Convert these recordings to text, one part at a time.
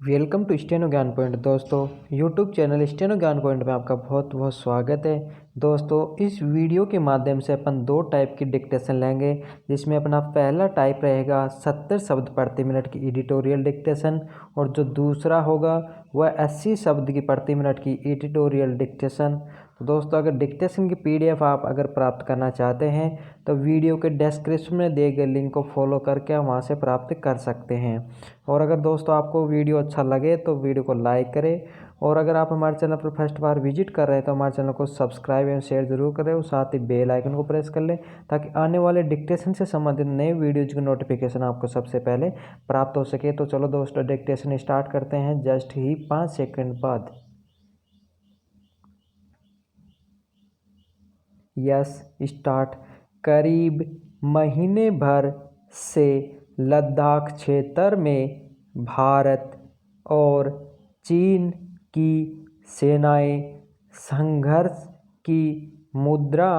Welcome to steno ज्ञान point. दोस्तों YouTube channel steno ज्ञान पॉइंट में आपका बहुत बहुत स्वागत है। दोस्तों इस वीडियो के माध्यम से अपन दो टाइप की डिक्टेशन लेंगे, जिसमें अपना पहला टाइप रहेगा 70 शब्द प्रति मिनट की एडिटोरियल डिक्टेशन, और जो दूसरा होगा वह 80 शब्द की प्रति मिनट की एडिटोरियल डिक्टेशन। तो दोस्तों अगर डिक्टेशन की PDF आप अगर प्राप्त करना चाहते हैं तो वीडियो के डिस्क्रिप्शन में दिए गए लिंक को फॉलो करके आप वहां से प्राप्त कर सकते हैं। और अगर दोस्तों आपको वीडियो अच्छा लगे तो वीडियो को लाइक करें, और अगर आप हमारे चैनल पर फर्स्ट बार विजिट कर रहे हैं तो हमारे चैनल को सब्सक्राइब एवं शेयर जरूर करें, और साथ ही बेल आइकन को प्रेस कर लें ताकि आने वाले डिक्टेशन से संबंधित नए वीडियोज की नोटिफिकेशन आपको सबसे पहले प्राप्त हो सके। तो चलो दोस्तों डिक्टेशन स्टार्ट करते हैं जस्ट ही 5 सेकंड बाद। Yes start. करीब महीने भर से लद्दाख क्षेत्र में भारत और चीन की सेनाएं संघर्ष की मुद्रा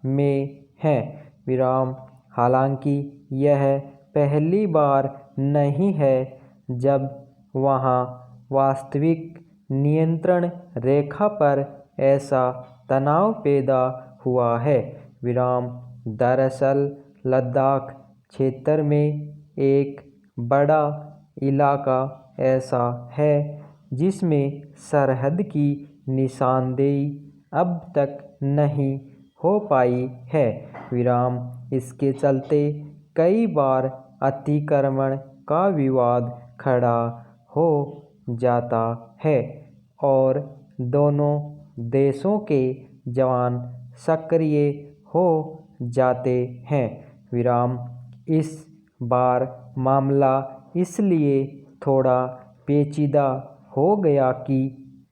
में हैं। विराम। हालांकि यह पहली बार नहीं है जब वहां वास्तविक नियंत्रण रेखा पर ऐसा तनाव पैदा हुआ है। विराम। दरअसल लद्दाख क्षेत्र में एक बड़ा इलाका ऐसा है जिसमें सरहद की निशानदेही अब तक नहीं हो पाई है। विराम। इसके चलते कई बार अतिक्रमण का विवाद खड़ा हो जाता है और दोनों देशों के जवान सक्रिय हो जाते हैं। विराम। इस बार मामला इसलिए थोड़ा पेचीदा हो गया कि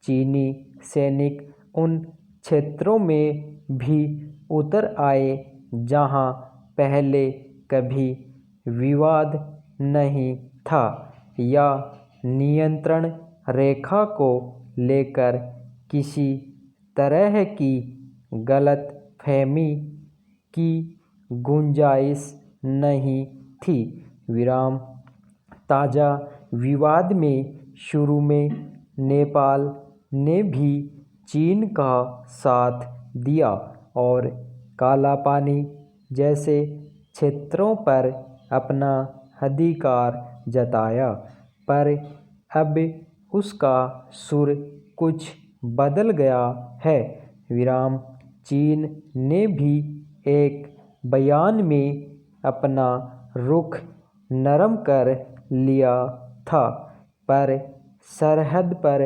चीनी सैनिक उन क्षेत्रों में भी उतर आए जहां पहले कभी विवाद नहीं था, या नियंत्रण रेखा को लेकर किसी तरह की गलतफहमी की गुंजाइश नहीं थी। विराम। ताज़ा विवाद में शुरू में नेपाल ने भी चीन का साथ दिया और काला पानी जैसे क्षेत्रों पर अपना अधिकार जताया, पर अब उसका सुर कुछ बदल गया है। विराम। चीन ने भी एक बयान में अपना रुख नरम कर लिया था, पर सरहद पर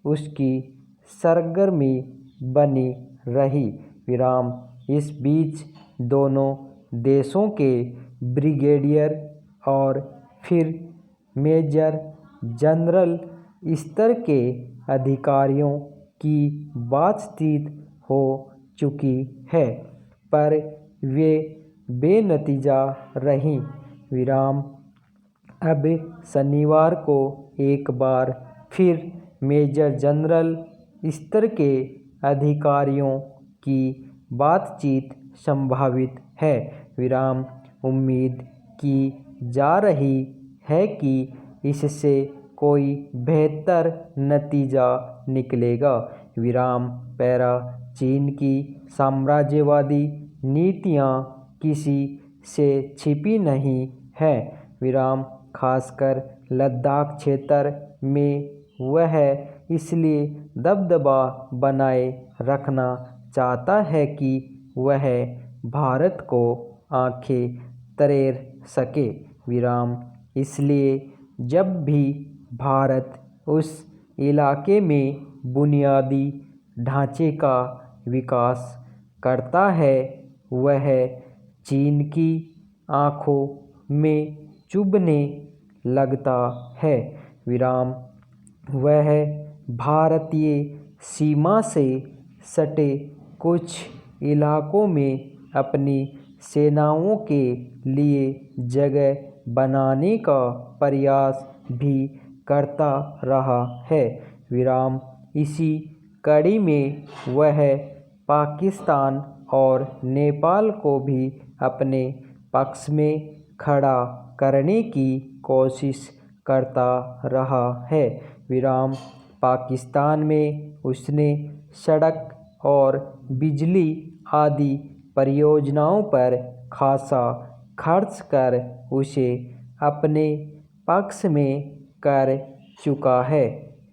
उसकी सरगर्मी बनी रही। विराम। इस बीच दोनों देशों के ब्रिगेडियर और फिर मेजर जनरल स्तर के अधिकारियों की बातचीत हो चुकी है, पर वे बेनतीजा रहीं। विराम। अब शनिवार को एक बार फिर मेजर जनरल स्तर के अधिकारियों की बातचीत संभावित है। विराम। उम्मीद की जा रही है कि इससे कोई बेहतर नतीजा निकलेगा। विराम। पैरा। चीन की साम्राज्यवादी नीतियां किसी से छिपी नहीं है। विराम। खासकर लद्दाख क्षेत्र में वह इसलिए दबदबा बनाए रखना चाहता है कि वह भारत को आंखें तरेर सके। विराम। इसलिए जब भी भारत उस इलाके में बुनियादी ढांचे का विकास करता है, वह चीन की आंखों में चुभने लगता है। विराम। वह भारतीय सीमा से सटे कुछ इलाकों में अपनी सेनाओं के लिए जगह बनाने का प्रयास भी करता रहा है। विराम। इसी कड़ी में वह पाकिस्तान और नेपाल को भी अपने पक्ष में खड़ा करने की कोशिश करता रहा है। विराम पाकिस्तान में उसने सड़क और बिजली आदि परियोजनाओं पर खासा खर्च कर उसे अपने पक्ष में कर चुका है।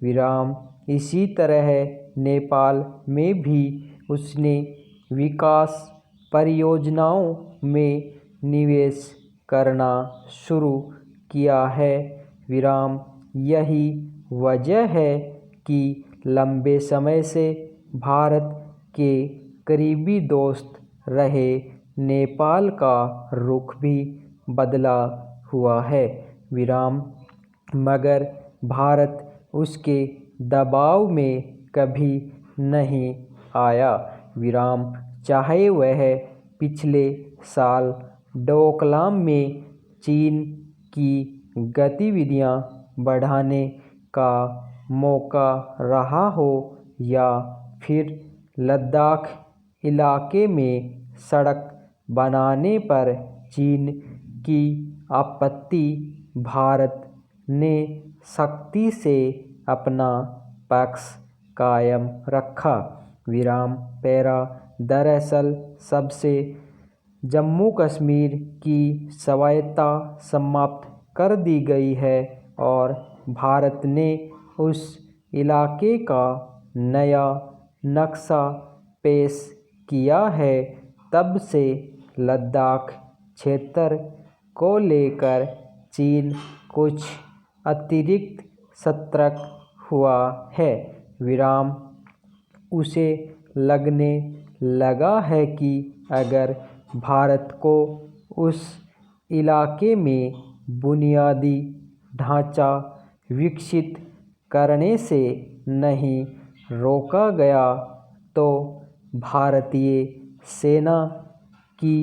विराम इसी तरह नेपाल में भी उसने विकास परियोजनाओं में निवेश करना शुरू किया है। विराम यही वजह है कि लंबे समय से भारत के करीबी दोस्त रहे नेपाल का रुख भी बदला हुआ है। विराम मगर भारत उसके दबाव में कभी नहीं आया। विराम चाहे वह पिछले साल डोकलाम में चीन की गतिविधियां बढ़ाने का मौका रहा हो या फिर लद्दाख इलाके में सड़क बनाने पर चीन की आपत्ति, भारत ने सख्ती से अपना पक्ष कायम रखा। विराम पैरा दरअसल सबसे जम्मू कश्मीर की स्वायत्तता समाप्त कर दी गई है और भारत ने उस इलाके का नया नक्शा पेश किया है। तब से लद्दाख क्षेत्र को लेकर चीन कुछ अतिरिक्त सतर्क हुआ है। विराम उसे लगने लगा है कि अगर भारत को उस इलाके में बुनियादी ढांचा विकसित करने से नहीं रोका गया तो भारतीय सेना की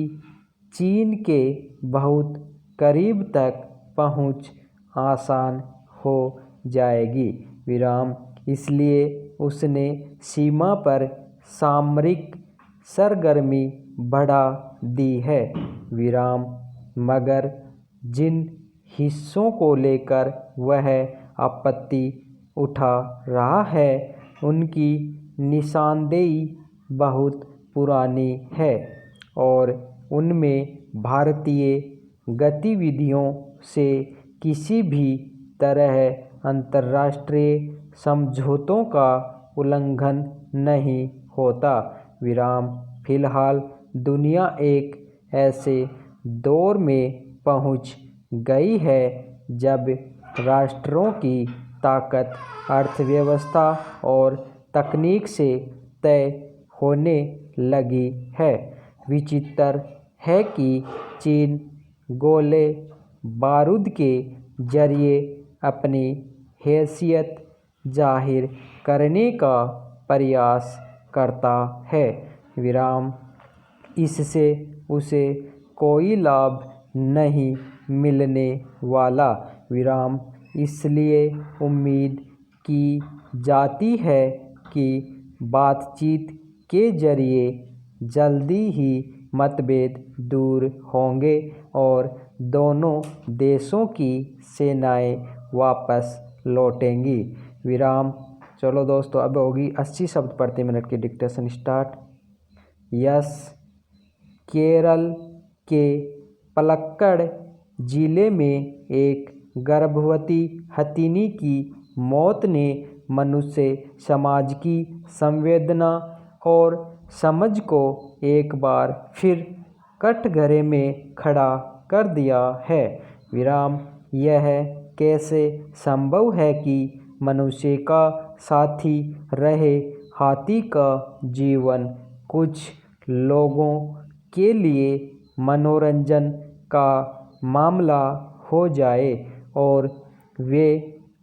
चीन के बहुत करीब तक पहुंच आसान हो जाएगी। विराम इसलिए उसने सीमा पर सामरिक सरगर्मी बढ़ा दी है। विराम मगर जिन हिस्सों को लेकर वह आपत्ति उठा रहा है उनकी निशानदेही बहुत पुरानी है और उनमें भारतीय गतिविधियों से किसी भी तरह अंतर्राष्ट्रीय समझौतों का उल्लंघन नहीं होता। विराम फिलहाल दुनिया एक ऐसे दौर में पहुंच गई है जब राष्ट्रों की ताकत अर्थव्यवस्था और तकनीक से तय होने लगी है। विचित्र है कि चीन गोले बारूद के जरिए अपनी हैसियत जाहिर करने का प्रयास करता है। विराम इससे उसे कोई लाभ नहीं मिलने वाला। विराम इसलिए उम्मीद की जाती है कि बातचीत के जरिए जल्दी ही मतभेद दूर होंगे और दोनों देशों की सेनाएं वापस लौटेंगी। विराम चलो दोस्तों, अब होगी 80 शब्द प्रति मिनट की डिक्टेशन स्टार्ट। यस, केरल के पलक्कड़ जिले में एक गर्भवती हथिनी की मौत ने मनुष्य समाज की संवेदना और समझ को एक बार फिर कटघरे में खड़ा कर दिया है। विराम यह कैसे संभव है कि मनुष्य का साथी रहे हाथी का जीवन कुछ लोगों के लिए मनोरंजन का मामला हो जाए और वे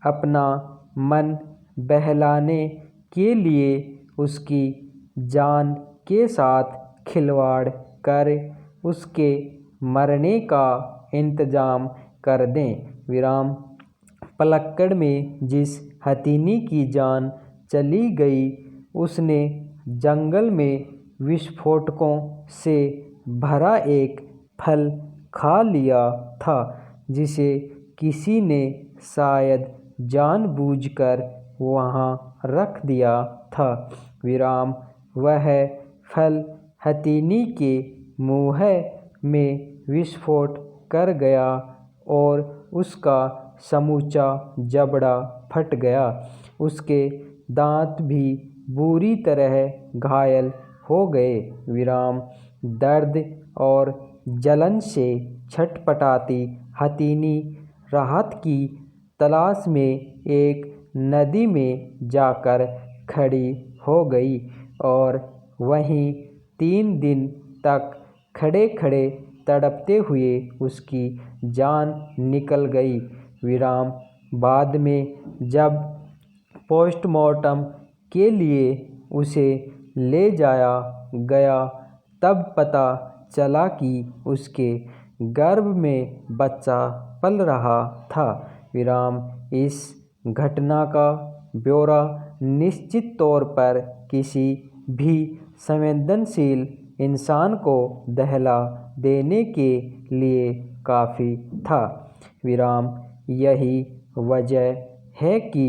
अपना मन बहलाने के लिए उसकी जान के साथ खिलवाड़ कर उसके मरने का इंतज़ाम कर दें। विराम पलक्कड़ में जिस हथिनी की जान चली गई उसने जंगल में विस्फोटकों से भरा एक फल खा लिया था जिसे किसी ने शायद जानबूझकर वहाँ रख दिया था। विराम वह फल हथिनी के मुँह में विस्फोट कर गया और उसका समूचा जबड़ा फट गया। उसके दांत भी बुरी तरह घायल हो गए। विराम दर्द और जलन से छटपटाती हथिनी राहत की तलाश में एक नदी में जाकर खड़ी हो गई और वहीं 3 दिन तक खड़े खड़े तड़पते हुए उसकी जान निकल गई। विराम बाद में जब पोस्टमार्टम के लिए उसे ले जाया गया तब पता चला कि उसके गर्भ में बच्चा पल रहा था। विराम इस घटना का ब्यौरा निश्चित तौर पर किसी भी संवेदनशील इंसान को दहला देने के लिए काफ़ी था। विराम यही वजह है कि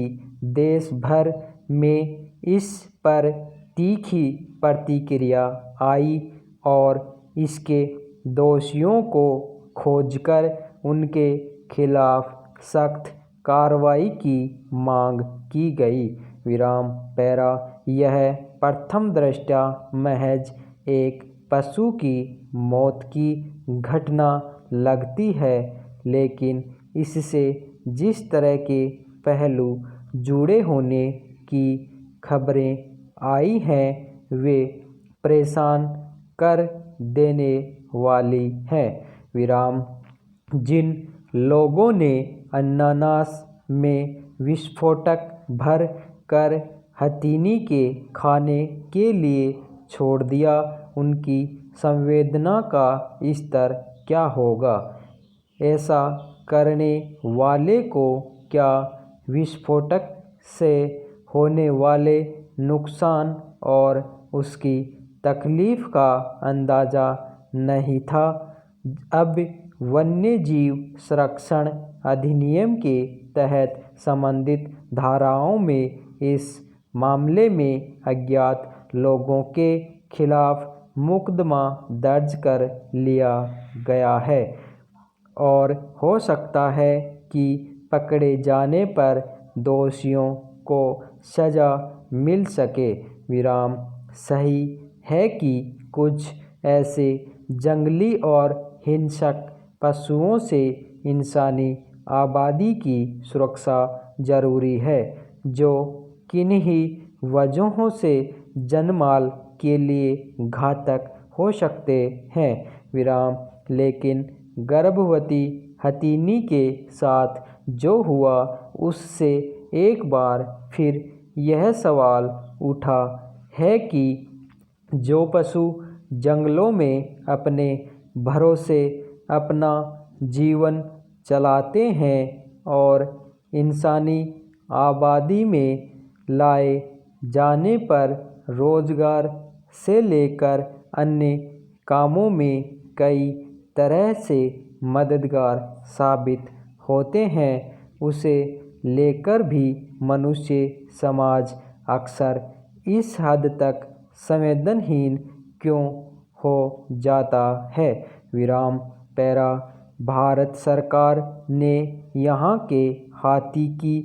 देश भर में इस पर तीखी प्रतिक्रिया आई और इसके दोषियों को खोजकर उनके खिलाफ सख्त कार्रवाई की मांग की गई। विराम पैरा यह प्रथम दृष्टया महज एक पशु की मौत की घटना लगती है, लेकिन इससे जिस तरह के पहलू जुड़े होने की खबरें आई हैं वे परेशान कर देने वाली हैं। विराम जिन लोगों ने अनानास में विस्फोटक भर कर हथिनी के खाने के लिए छोड़ दिया, उनकी संवेदना का स्तर क्या होगा? ऐसा करने वाले को क्या विस्फोटक से होने वाले नुकसान और उसकी तकलीफ का अंदाज़ा नहीं था? अब वन्यजीव संरक्षण अधिनियम के तहत संबंधित धाराओं में इस मामले में अज्ञात लोगों के खिलाफ मुकदमा दर्ज कर लिया गया है और हो सकता है कि पकड़े जाने पर दोषियों को सज़ा मिल सके। विराम सही है कि कुछ ऐसे जंगली और हिंसक पशुओं से इंसानी आबादी की सुरक्षा जरूरी है, जो किन्हीं वजहों से जानमाल के लिए घातक हो सकते हैं। विराम लेकिन गर्भवती हथिनी के साथ जो हुआ उससे एक बार फिर यह सवाल उठा है कि जो पशु जंगलों में अपने भरोसे अपना जीवन चलाते हैं और इंसानी आबादी में लाए जाने पर रोजगार से लेकर अन्य कामों में कई तरह से मददगार साबित होते हैं, उसे लेकर भी मनुष्य समाज अक्सर इस हद तक संवेदनहीन क्यों हो जाता है? विराम पैरा भारत सरकार ने यहाँ के हाथी की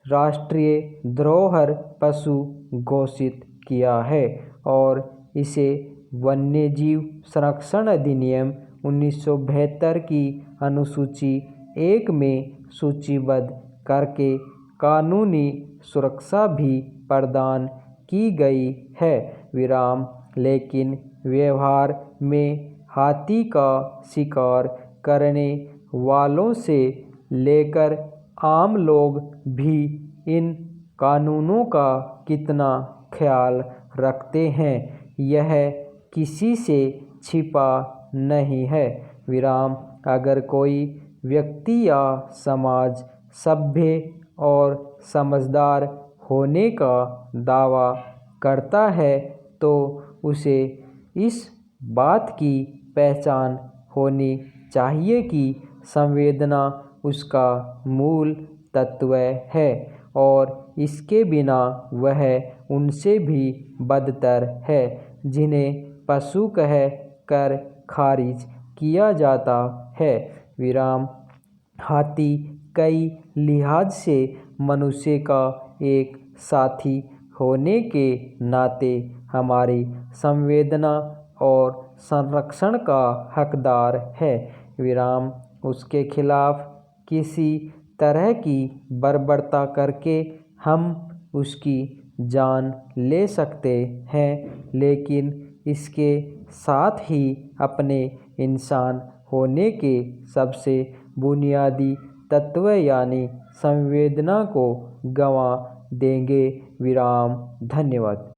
राष्ट्रीय धरोहर पशु घोषित किया है और इसे वन्यजीव संरक्षण अधिनियम 1972 की अनुसूची 1 में सूचीबद्ध करके कानूनी सुरक्षा भी प्रदान की गई है। विराम लेकिन व्यवहार में हाथी का शिकार करने वालों से लेकर आम लोग भी इन कानूनों का कितना ख्याल रखते हैं, यह किसी से छिपा नहीं है। विराम अगर कोई व्यक्ति या समाज सभ्य और समझदार होने का दावा करता है तो उसे इस बात की पहचान होनी चाहिए कि संवेदना उसका मूल तत्व है और इसके बिना वह उनसे भी बदतर है जिन्हें पशु कह कर खारिज किया जाता है। विराम हाथी कई लिहाज से मनुष्य का एक साथी होने के नाते हमारी संवेदना और संरक्षण का हकदार है। विराम उसके खिलाफ किसी तरह की बर्बरता करके हम उसकी जान ले सकते हैं, लेकिन इसके साथ ही अपने इंसान होने के सबसे बुनियादी तत्व यानी संवेदना को गंवा देंगे। विराम। धन्यवाद।